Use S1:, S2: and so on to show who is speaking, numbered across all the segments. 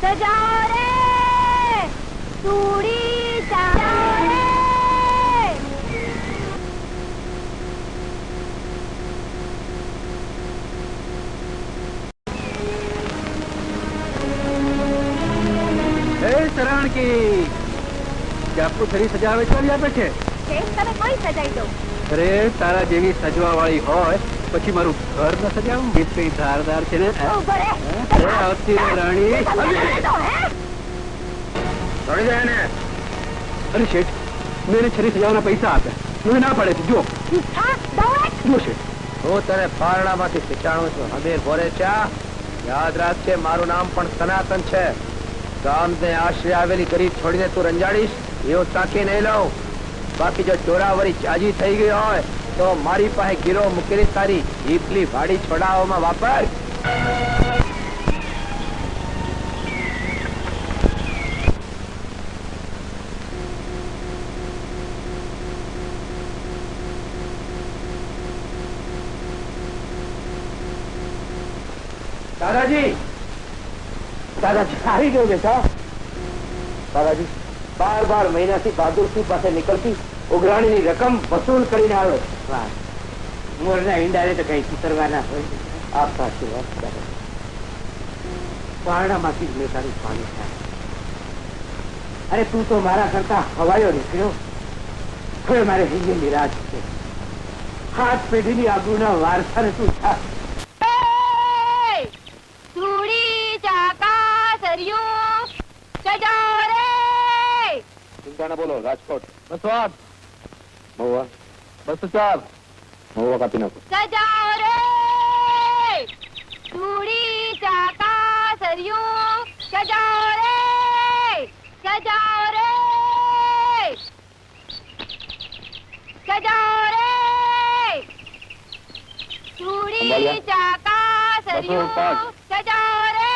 S1: સજાઓ રે ચૂડી સજાઓ રે.
S2: શરણ કી ચાકુ છરી સજાવે ચાલી આપે છે.
S1: તમે કોઈ સજાઈ દો.
S2: અરે તારા જેવી સજવા વાળી હોય પછી મારું ઘર ન સજાવું. ગીત કઈ ધારદાર છે ને. આવતી રાણી અરે શેઠ મેં છરી સજાવવાના પૈસા આપ્યા. મને ના પડે છે. જો શેઠ
S3: હું તને પારણામાંથી શીખાણું છું. હવે ભોરે ચા યાદ રાખજે, મારું નામ પણ સનાતન છે. ગામને આશરે આવેલી ગરીબ છોડીને તું રંજાડીશ એવું તાકી નહીં લઉં. બાકી જો ચોરાવરી ચાજી થઈ ગઈ હોય તો મારી પાસે ગીરો મૂકેલી તારી ઈપલી ભાડી છોડાવવામાં વાપર. દાદાજી દાદાજી આવી ગયો બેટા. દાદાજી 12 મહિનાથી બહાદુરસિંહ પાસે નીકળતી ઉઘરાણીની રકમ વસૂલ કરીને આવ્યો. મોરના ઈંડાને તો કઈ સુતરવાના હોય. આપતા આશીર્વાદ દાદાજી. પારણામાંથી જ મેં તારું પાણી થાય. અરે તું તો મારા કરતા હવાયો નીકળ્યો. હવે મારે હિંગેલી રાજ છે. 7 પેઢીની આગળના વારસાને તું થા. બોલો રાજકોટ 208 મહુવા 204 મહુવા કાપી નાખો.
S1: સજાઓ રે ચૂડી ચાકા સરિયું. સજાઓ રે સજાઓ રે સજાઓ રે ચૂડી ચાકા સરિયું. સજાઓ રે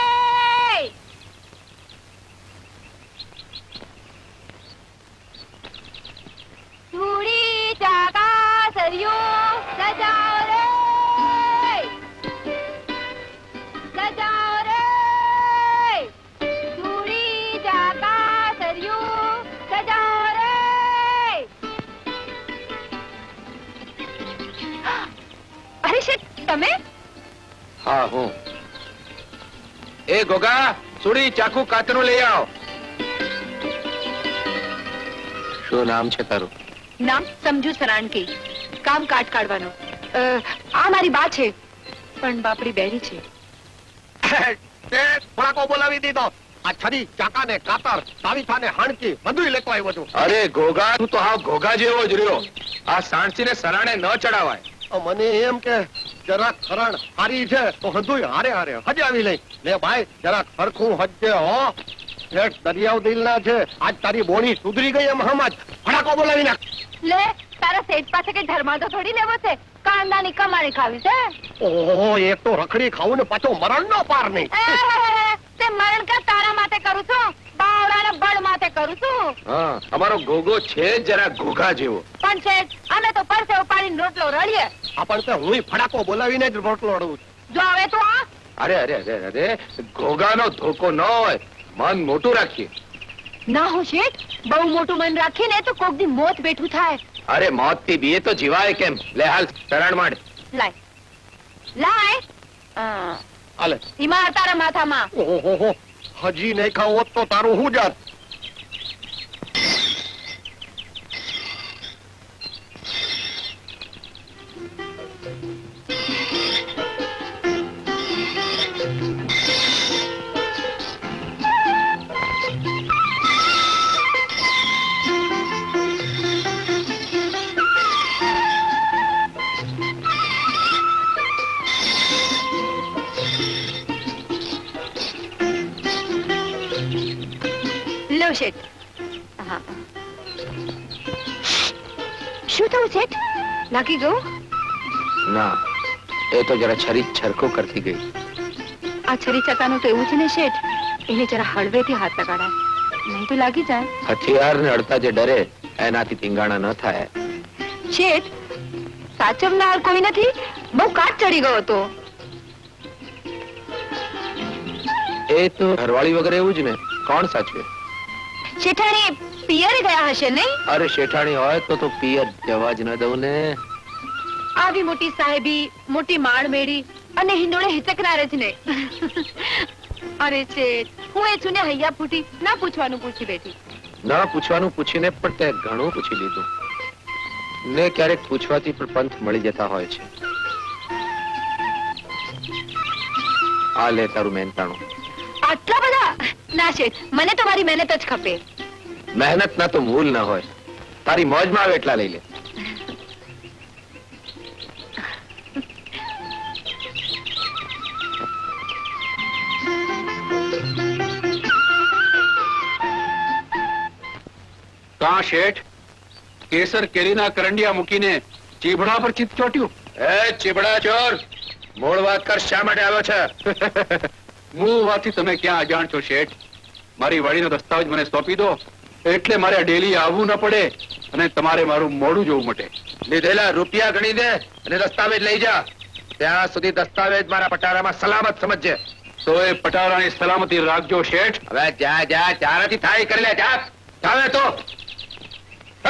S1: ચૂડી ચાકા સરિયું. સજાઓ રે સજાઓ રે ચૂડી ચાકા સરિયું. સજાઓ રે. અરે શેઠ તમે?
S3: હા હું. એ ગોગા સુડી ચાકુ કાતરું લઈ આવો. શું નામ છે તારું?
S1: નામ સમજુ સરાણકી. કામ કાટ કાઢવાનો. આ મારી બા છે પણ બાપડી બેરી છે.
S3: ફળાકો બોલાવી દીધો. આ છરી ચાકા ને કાતર તાવીથા ને હાણકી બધું લેતો આવ્યો છું. અરે ઘોઘા તું તો હાવ ઘોઘા જેવો જ રહ્યો. આ સાણસી ને સરાણે ન ચડાવાય. મને એમ કે જરાક ખરણ હારી છે તો હજુય હારે હારે હજાવી લઈ લે ભાઈ. જરાક હરખું હજે હો. દરિયાવ દિલ ના છે. આજ તારી બોણી સુધરી ગઈ એમ હમ જ ફળાકો બોલાવી નાખ.
S1: લે તારા શેઠ પાસે કઈ ધર્માદો થોડી લેવો છે. કાંદાની કમાણી ખાવી છે.
S3: ઓહો એ તો રખડી ખાવું ને પાછો મરણ નો પાર નહીં.
S1: તે મરણ કા તારા માટે કરું છું. બાવળાના બળ માટે કરું છું.
S3: હા અમારો ગોગો છે જરા ઘોઘા જેવો.
S1: પણ શેઠ અમે તો પરસે ઉપાડીને રોટલો રળીએ.
S3: આપણ તો હું ફડાકો બોલાવીને જ રોટલો રડું.
S1: જો હવે તું આ
S3: અરે અરે અરે અરે ઘોઘાનો ધોકો ન હોય. મન મોટું રાખીએ.
S1: ના હું શેઠ બહુ મોટું મન રાખીને તો કોક દી મોત બેઠું થાય.
S3: અરે મોત થી બીએ તો જીવાય કેમ. લે હાલ શરણ માંડ.
S1: લાય લાય
S3: હાલે
S1: હિમાર તારા માથામાં.
S3: ઓહો હજી નહીં ખાવ હોત તો તારું હું જાત.
S1: શેઠ શું થયું શેઠ? લાગી ગયું?
S3: ના એ તો જરા છરી છરકો કરતી ગઈ.
S1: આ છરી ચકાનું તો એવું છે ને શેઠ, એને જરા હળવેથી હાથ લગાડાય નહીં તો લાગી જાય.
S3: હથિયાર ને અડતા જે ડરે એનાથી પિંગાણા ન થાય.
S1: શેઠ સાચવનાર કોઈ નથી. બહુ કાટ ચડી ગયો હતો.
S3: એ તો ઘરવાળી વગર એવું જ ને, કોણ સાચવે?
S1: શેઠાણી પિયરે ગયા હશે નહીં?
S3: અરે શેઠાણી હોય તો પિયર જવા જ ન દઉં ને.
S1: આવી મોટી સાહેબી, મોટી માળ મેળી અને હિંડોળે હિચકનાર જ ને. અરે શેઠ, હું એ છું ને હૈયા ફૂટી, ના પૂછવાનું પૂછી બેઠી.
S3: ના પૂછવાનું પૂછીને પણ તે ઘણું પૂછી લીધું ને. ક્યારેક પૂછવાથી પણ પંથ મળી જતા હોય છે. આ લે તારું મહેનતાણું.
S1: આટલા બધા? ના શેઠ, મને તો મારી મહેનત જ ખપે.
S3: મહેનત ના તો મૂલ ના હોય. તારી મોજમાં આવે એટલા લઈ લે.
S2: કા શેઠ, કેસર કેરીના કરંડિયા મૂકીને ચીભડા પર ચિત્ત ચોટ્યું?
S3: એ ચીબડા ચોર, મૂળ વાત કર, શા માટે આવ્યો છે?
S2: મૂળ વાતથી તમે ક્યાં અજાણ છો શેઠ? મારી વાડીનો દસ્તાવેજ મને સોંપી દો, એટલે મારે ડેલી આવવું ન પડે અને તમારે મારું મોઢું જોવું મટે.
S3: લીધેલા રૂપિયા ગણી દે અને દસ્તાવેજ લઈ જા. ત્યાં સુધી દસ્તાવેજ મારા પટારામાં સલામત સમજજે.
S2: તો એ પટારાની સલામતી રાખજો શેઠ.
S3: હવે જા જા, ચારાથી થાય કરી લે. જા ચાલે તો. હ?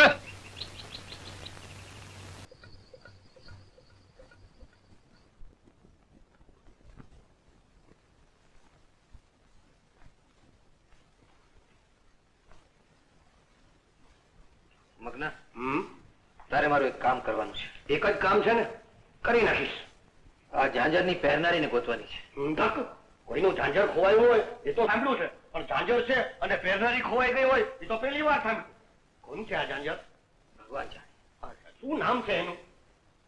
S4: મગના, તારે મારું એક કામ કરવાનું છે.
S5: એક જ કામ છે ને, કરી નાખીશ.
S4: આ ઝાંઝરની પહેરનારીને ગોતવાની છે.
S5: કોઈનું ઝાંઝર ખોવાયું હોય એ તો સાંભળ્યું છે, પણ ઝાંઝર છે અને પહેરનારી ખોવાઈ ગઈ હોય એ તો પહેલી વાર સાંભળ્યું. કોણ છે આ ઝાંઝર?
S4: ભગવાન જાણે.
S5: શું નામ છે એનું?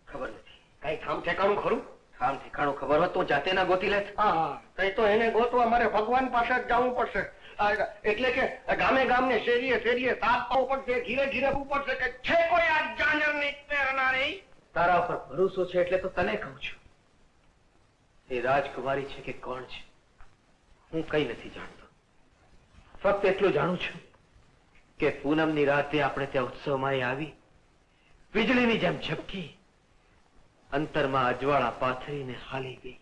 S4: ખબર નથી.
S5: કઈ ઠામ ઠેકાણું ખરું?
S4: ઠામ ઠેકાણું ખબર હોત તો જાતે ના ગોતી લેત.
S5: હા, કઈ તો એને ગોતવા મારે ભગવાન પાસે જ જવું પડશે. એટલે કે ગામે ગામને શેરીએ શેરીએ સાપ પાવું પડશે, ઘીરે ઘીરે પડશે કે છે કોઈ આ ઝાંઝરની પહેરનારી.
S4: તારા ઉપર ભરોસો છે એટલે તો તને કહું છું. એ રાજકુમારી છે કે કોણ છે હું કઈ નથી જાણતો. ફક્ત એટલું જાણું છું કે પૂનમની રાતે આપણે ત્યાં ઉત્સવમાં એ આવી, વીજળીની જેમ ઝબકી, અંતરમાં અજવાળા પાથરીને હાલી ગઈ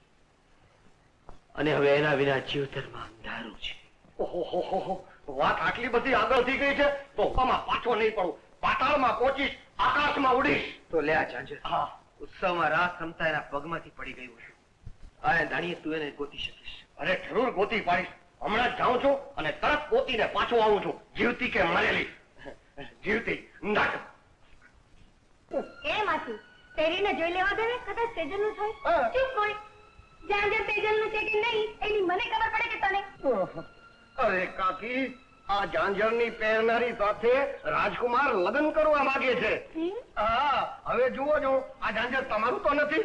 S4: અને હવે એના વિના જીવતરમાં અંધારું છે.
S5: ઓહો, વાત આટલી બધી આગળ થઈ ગઈ છે તો હુકામાં પાછો નહીં પડું. પાતાળમાં પહોંચીશ, આકાશમાં ઉડીશ.
S4: તો લે આ ઝાંઝર.
S5: હા,
S4: ઉત્સવમાં રાસ રમતા એના પગમાંથી પડી ગયું છે. આ ધાણીએ તું એને ગોતી શકીશ.
S5: અરે જરૂર ગોતી પાડીશ. હમણાં જ જાઉં છું અને તરત ગોતીને પાછો આવું છું, જીવતી કે મરેલી. જીવતી. નાખ.
S6: એ માસી, તેરીને જોઈ લેવા દે ને, કદાચ તેજલનું થાય. ચૂપ કોઈ. ઝાંઝર તેજલનું છે કે નહીં એની મને ખબર પડે કે તને?
S5: અરે કાકી, આ ઝાંઝરની પહેરનારી સાથે રાજકુમાર લગ્ન કરવા માંગે છે. હા, હવે જુઓ જો, આ ઝાંઝર તમારું તો નથી?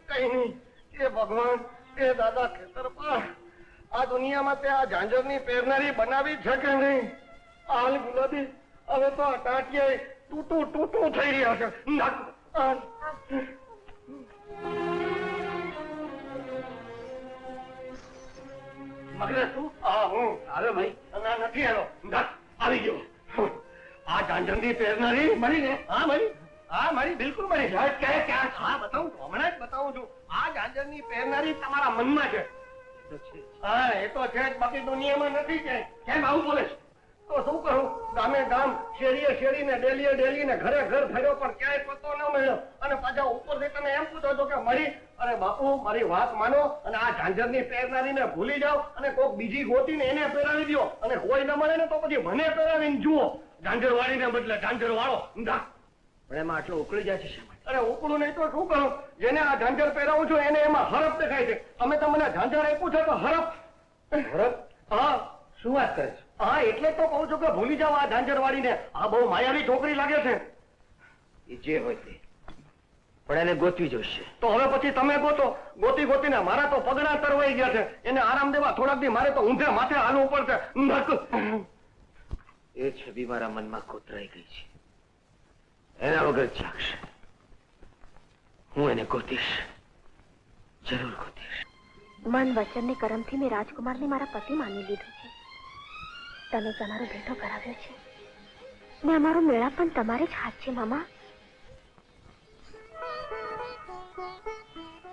S5: કઈ નહીં. એ ભગવાન, એ દાદા ખેતરપા, આ દુનિયામાં તે આ ઝાંઝરની પહેરનારી બનાવી છે કે નહીં? હાલ ગુલાબી, હવે તો આ ટાંટિયા તૂટું થઈ રહ્યા છે. મગર શું? હા, હું આવ્યો ભાઈ. ના, નથી આવ્યો. આવી ગયો. આ ઝાંઝરની પહેરનારી મળી ને? હા મળી. હા મળી, બિલકુલ મળી. ક્યાં? હા, બતાવું છું, હમણાં જ બતાવું છું. આ ઝાંઝરની પહેરનારી તમારા મનમાં છે. હા, એ તો છે જ, બાકી દુનિયામાં નથી ક્યાંય. કેમ આવું બોલે છે? તો શું કરું? ગામે ગામ, શેરીએ શેરીને, ડેલીએ ને ઘરે ઘર ફર્યો પણ ક્યાંય પતો ન મળ્યો. અને પાછા ઉપરથી તમે એમ પૂછો છો કે મળી. અરે બાપુ, મારી વાત માનો અને આ ઝાંઝરની પહેરનારીને ભૂલી જાઓ અને કોઈક બીજી ગોતીને એને પહેરાવી દો. અને કોઈ ન મળે ને તો પછી મને પહેરાવીને જુઓ. ઝાંઝર વાળીને બદલે ઝાંઝર વાળો.
S4: પણ એમાં આટલો ઉકળી જાય છે શા માટે?
S5: અરે ઉકળું નહીં તો શું કરું? જેને આ ઝાંઝર પહેરાવું છું એને એમાં હરફ દેખાય છે. તમે તમને ઝાંઝર આપ્યું છે તો હરફ.
S4: હરફ?
S5: હા.
S4: શું વાત કરે છે?
S5: હા, એટલે તો કહું છું કે ભૂલી જાઓ આ ઝાંઝર વાળીને. આ બહુ માયાવી છોકરી લાગે છે.
S4: એ જે હોય તે, પણ એને ગોતવી જોઈશે.
S5: તો હવે પછી તમે ગોતીને મારા તો પગડા તરવાઈ ગયા છે. એને આરામ દેવા થોડાક દી મારે તો ઊંધે માથે હાલવું પડશે.
S4: એ છબી મારા મનમાં કોતરાઈ ગઈ છે. એના વગર જાગશે. હું એને ગોતીશ, જરૂર ગોતીશ.
S6: મન વચન ને કરમથી મેં રાજકુમારને મારા પતિ માની લીધું છે. તમે તમારો ભેટો કરાવ્યો છે ને અમારો મેળા પણ તમારે જ હાથ છે મામા.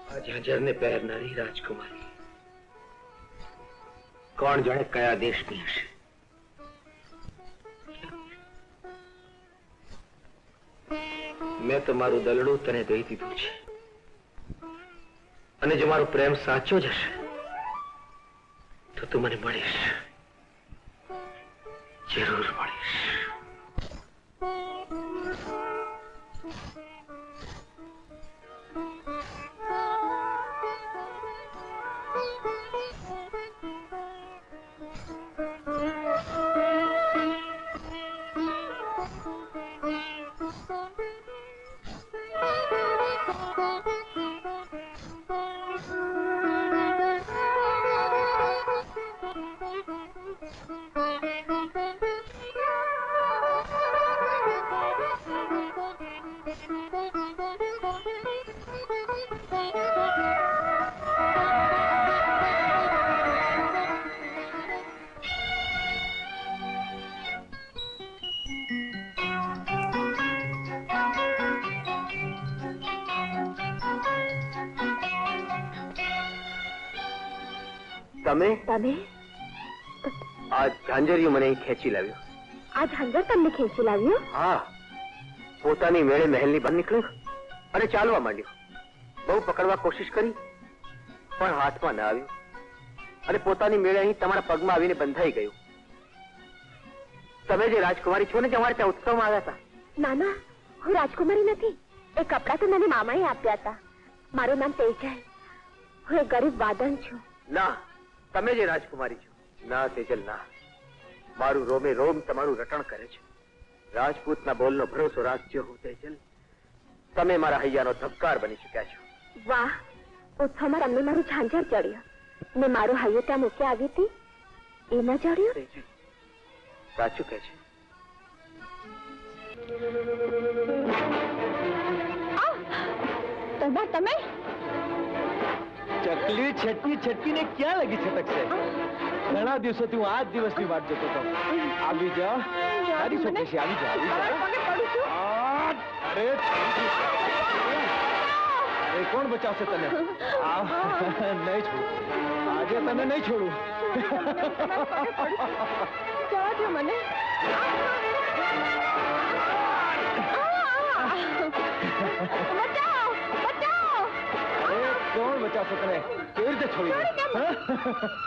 S4: આ ઝાંઝરને પહેરનારી રાજકુમારી કોણ જાણે કયા દેશની હશે. મેં તો મારું દલડું તને દઈ દીધું છે, અને જો મારો પ્રેમ સાચો જ હશે તો તું મને મળીશ, જરૂર મળીશ. તમે આ ઝાંઝરિયું મને અહીં ખેંચી લાવ્યો.
S6: આ ઝાંઝર તમને ખેંચી લાવ્યો?
S4: હા, પોતાની મેળે મહેલની બહાર નીકળ્યો અને ચાલવા માંડ્યો. બહુ પકડવા કોશિશ કરી પણ હાથમાં ન આવ્યું, અને પોતાની મેળે અહીં તમારા પગમાં આવીને બંધાઈ ગયું. તમે જે રાજકુમારી છો ને, જે અમારે ત્યાં ઉત્સવમાં આવ્યા હતા.
S6: ના ના, હું રાજકુમારી નથી. એ કપડાં તો મને મામાએ આપ્યા હતા. મારું નામ તેજલ. હું એક ગરીબ વાદન છું.
S4: ના, તમે જે રાજકુમારી છો. ના તેજલ, ના. મારું રોમે રોમ તમારું રટણ કરે છે. રાજપૂતના બોલનો ભરોસો રાખજો હું તેજલ. તમે મારા હૈયાનો ધબકાર બની શક્યા છો.
S6: વાહ, ઉત્સવમાં રમને મારું ઝાંઝર ચડ્યું ને મારું હૈયું ત્યાં મૂકી આવી હતી એ ન ચડ્યું?
S4: તેજલ સાચું કહે છે.
S6: તમે
S5: ચકલી છટકી છટકીને ક્યાં લગી છટકશે? ઘણા દિવસોથી હું આ જ દિવસની વાટ જોતો હતો. આવી જા, તારી છોકરી છે, આવી જા, આવી જા. અરે કોણ બચાવશે તને? નહીં છોડું, આજે તને નહીં છોડું.
S6: જવા દો મને. બચાવ, બચાવ.
S5: કોણ બચાવશે તને? કેવી રીતે છોડી દે?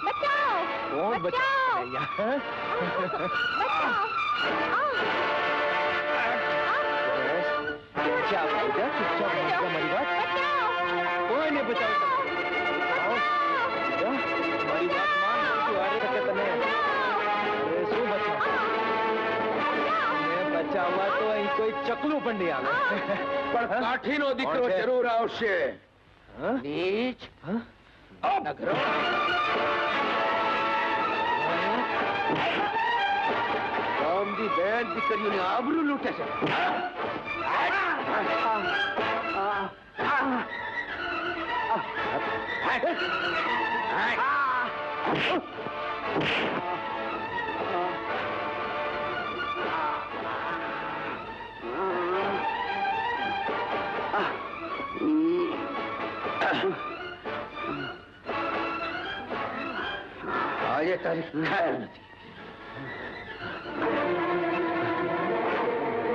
S6: બચાવ,
S5: કોણ બચાવશે અહીંયા? ચૂપચાપ આવી જા, ચૂપચાપ આવી જા મારી વાત. કોઈને બચાવ મારી વાત માન, તું હારી શકે તને. અરે શું બચાવ? બચાવવા તો અહીં કોઈ ચકલું પણ નહીં આવે.
S3: પણ કાઠીનો દીકરો જરૂર આવશે.
S5: નીચ નગરો
S3: ગામની બેન દીકરીઓની આબરૂ લૂંટે છે. આજે તારી ખૈર નથી.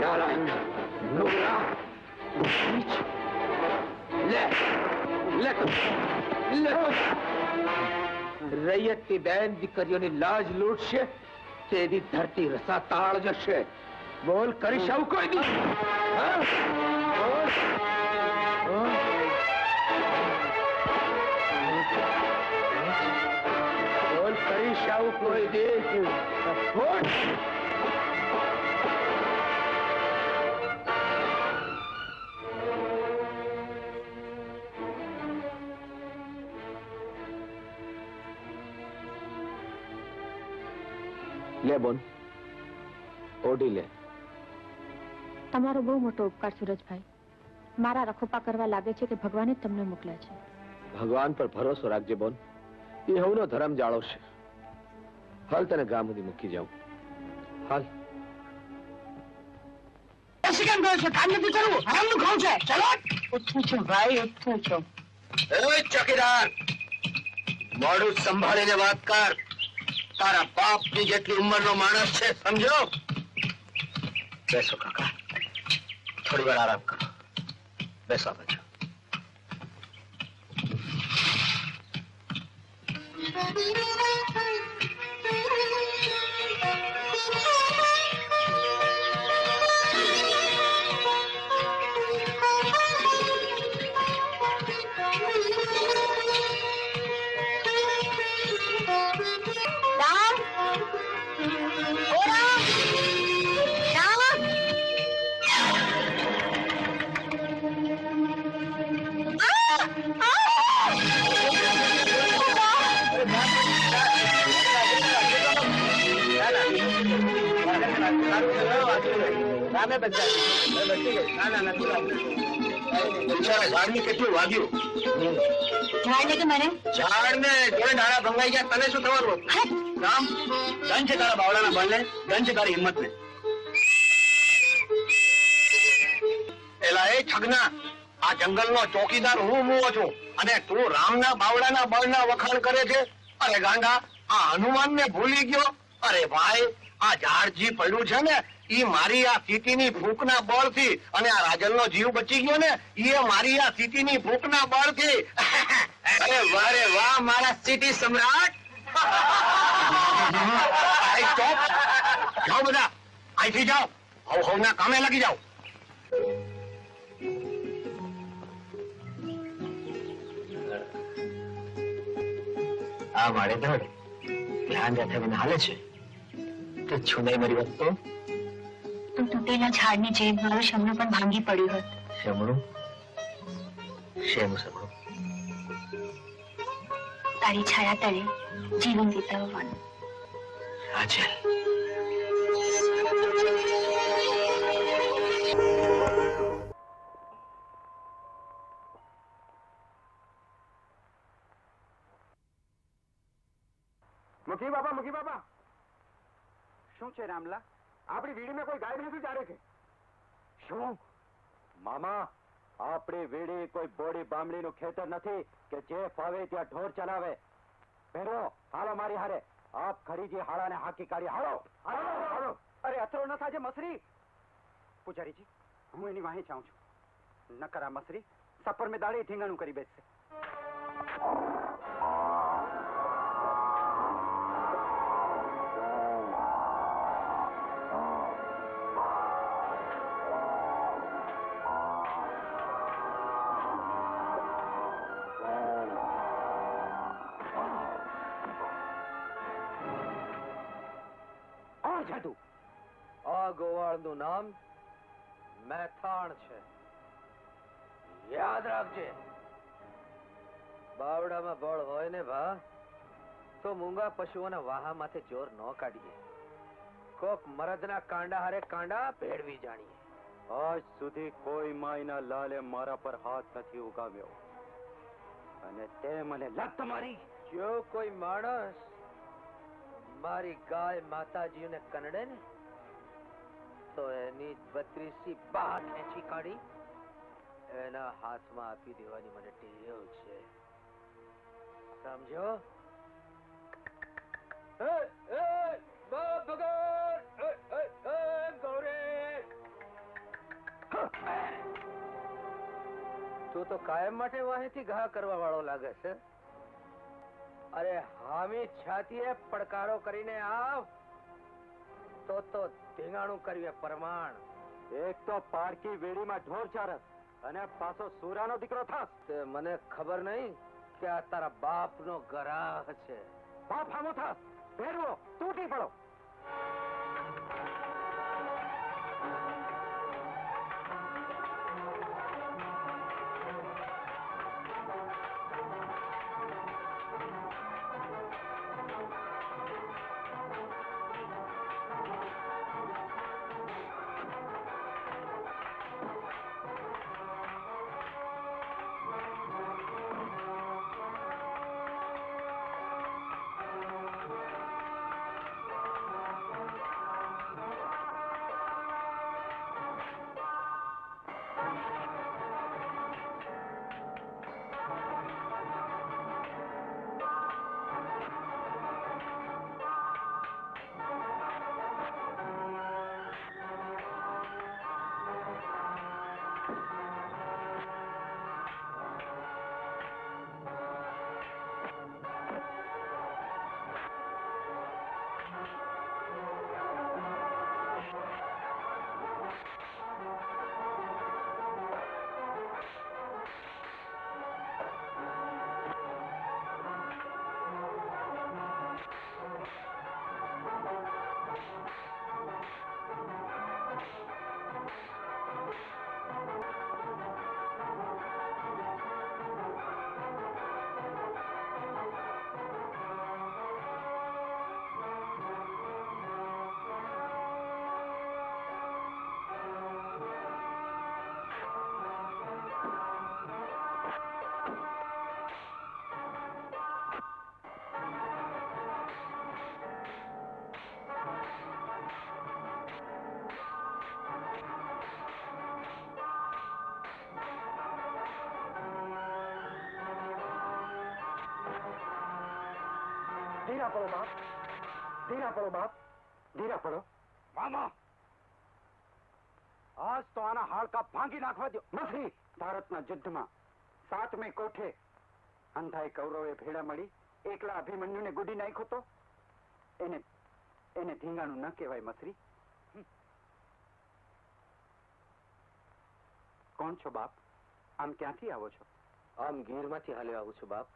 S3: નારાયણ, નુગરા, નીચ. લે લે લે. રૈયતની બેન દીકરીઓની લાજ લૂટશે તેની ધરતી રસાતાળ જશે. બોલ, કરીશ આવું કોઈ દી? બોલ. બોલ, કરીશ આવું કોઈ દી? બોલ. લે બોન, ઓઢી લે.
S1: તમારો બહુ મોટો ઉપકાર સુરજભાઈ. મારા રખોપા કરવા લાગે છે કે ભગવાને જ તમને મોકલ્યા છે.
S3: ભગવાન પર ભરોસો રાખજે બોન. એ હવનો ધર્મ જાળો છે. હાલ તને ગામ સુધી મૂકી જાઉં. હાલ.
S5: કેમ કહો છો? કામ નથી કરવું, હરામનું ખાવું છે. ચલો ઉઠું છું ભાઈ, ઉઠું છું.
S3: ચોકીદાર, મોઢું સંભાળીને વાત કર. તારા બાપની જેટલી ઉંમરનો માણસ છે, સમજો. બેસો કાકા, થોડી વાર આરામ કરો. બેસો બાજુ. ઝાડને કેટલું વાગ્યું?
S6: ઝાડને કે મને
S3: ઝાડને જોડે ડાળા ભંગાઈ ગયા, તને શું થવાનું? રામ, ધન છે તારા બાવળાના બળને, ધન છે તારી હિંમતને. એલા એ છગના, આ જંગલનો ચોકીદાર હું મુવો છું અને તું રામના બાવળાના બળના વખાણ કરે છે? અરે ગાંડા, આ હનુમાનને ભૂલી ગયો? અરે ભાઈ, આ ઝાડજી પડ્યું છે ને, ઈ મારી આ સીટીની ફૂંકના બળથી, અને આ રાજલનો જીવ બચી ગયો ને, ઈ મારી આ સીટીની ફૂંકના બળથી. અરે વાહ રે વાહ, મારા સિટી સમ્રાટ. જાઓ બધા, અહીંથી જાઓ, હવના કામે લાગી જાઓ. આ મારે ધડ ધ્યાન રાખે મને હાલે છે તો છુનાઈ મારી વાત તો
S6: તૂટેલા ઝાડની જેમ મારું શમણું પણ ભાંગી પડ્યું હતું.
S3: શમણું? શેનું શમણું?
S6: તારી છાયા તળે જીવન વિતાવવાનું.
S3: રાજલ,
S5: મુખી બાપા, શું છે રામલા? આપણી વીડીમાં કોઈ ગાય ભેંસું ચારે છે.
S4: શું મામા, આપણી વીડી કોઈ બોડી બામણીનું ખેતર નથી કે જે ફાવે ત્યાં ઢોર ચલાવે. ભેરો હાલો મારી હારે, આપ ખરીજી હાળાને હાકી કાઢી. હાલો
S5: હાલો. અરે અથરો ન થાજે મસરી. પૂજારીજી, હું એની વાહી ચાહું છું. નકર આ મસરી સપર મેં દાડે ઠીંગાણું કરી બેસશે.
S4: આ ગોવાળનું નામ મેથાણ છે, યાદ રાખજે. બાવડામાં બળ હોય ને ભા, તો મૂંગા પશુઓના વાહા માથે જોર ન કાઢીએ. કોક મરદના કાંડા હારે કાંડા ભેળવી જાણીએ. આજ સુધી કોઈ માયના લાલે મારા પર હાથ નથી ઉગાવ્યો અને તે મને લત મારી. જો કોઈ માણસ મારી ગાય માતાજીને કનડે ને તો એની 32 બાહ ખેંચી કાઢી એના હાથમાં આપી દેવાની મને ટેવ છે, સમજો? તું તો કાયમ માટે વાહીથી ઘા કરવા વાળો લાગે છે. અરે હામી છાતીએ પડકારો કરીને આવ તો ધીંગાણું કરીએ પ્રમાણ. એક તો પારકી વેડીમાં ઢોર ચારસ અને પાછો સુરાનો દીકરો થાસ. મને ખબર નહીં કે આ તારા બાપનો ગરાહ છે. બાપ હામો થાસ, ભેરવો તૂટી પડો.
S3: ધીરા પડો બાપ, ધીરા પડો બાપ, ધીરા પડો.
S5: મામા આજ તો આના હાડકા ભાંગી નાખવા દો.
S3: નથી. ભારતના યુદ્ધમાં 7મે કોઠે અંધાઈ કૌરવે ભેળા મળી એકલા અભિમન્યુને ગુડી નાખ્યો તો એને ધીંગાણું ન કહેવાય મસરી. કોણ છો બાપ? આમ ક્યાંથી આવો છો?
S4: આમ ગીરમાંથી હાલ્યો આવું છું બાપ.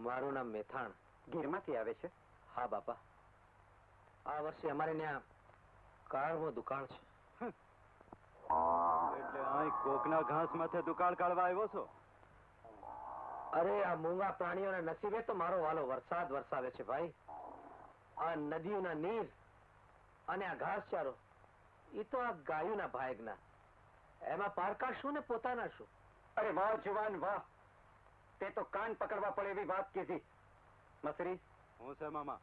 S4: મારું નામ મેથાણ.
S3: ગીરમાંથી આવે છે?
S4: હા બાપા, આ વર્ષે અમારે ત્યાં કાળવો દુકાળ છે.
S5: એટલે અહીં કોકના ઘાસ માથે દુકાળ કાઢવા આવ્યો છો?
S4: અરે આ મૂંગા પ્રાણીઓના નસીબે તો મારો વાલો વરસાદ વરસાવે છે ભાઈ. આ નદીઓના નીર અને આ ઘાસચારો એ તો આ ગાયોના ભાગના. એમાં પારકા શું ને પોતાના શું?
S3: અરે વાહ જુવાન વાહ, તે તો કાન પકડવા પડે એવી વાત કીધી. મસરી,
S5: હું છે મામા?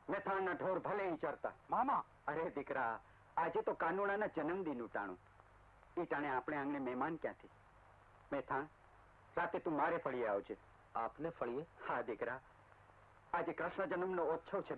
S3: મેથાણના ઢોર ભલે ઈ ચરતા.
S5: મામા
S3: અરે દીકરા, આજે તો કાનુડાના જન્મદિન ઉટાણું. એ ટાણે આપણે આંગણે મહેમાન ક્યાંથી? મેથાણ, રાતે તું મારે ફળીએ આવજે.
S4: આપને ફળીએ?
S3: હા દીકરા, આજે કૃષ્ણ જન્મનો ઉત્સવ છે.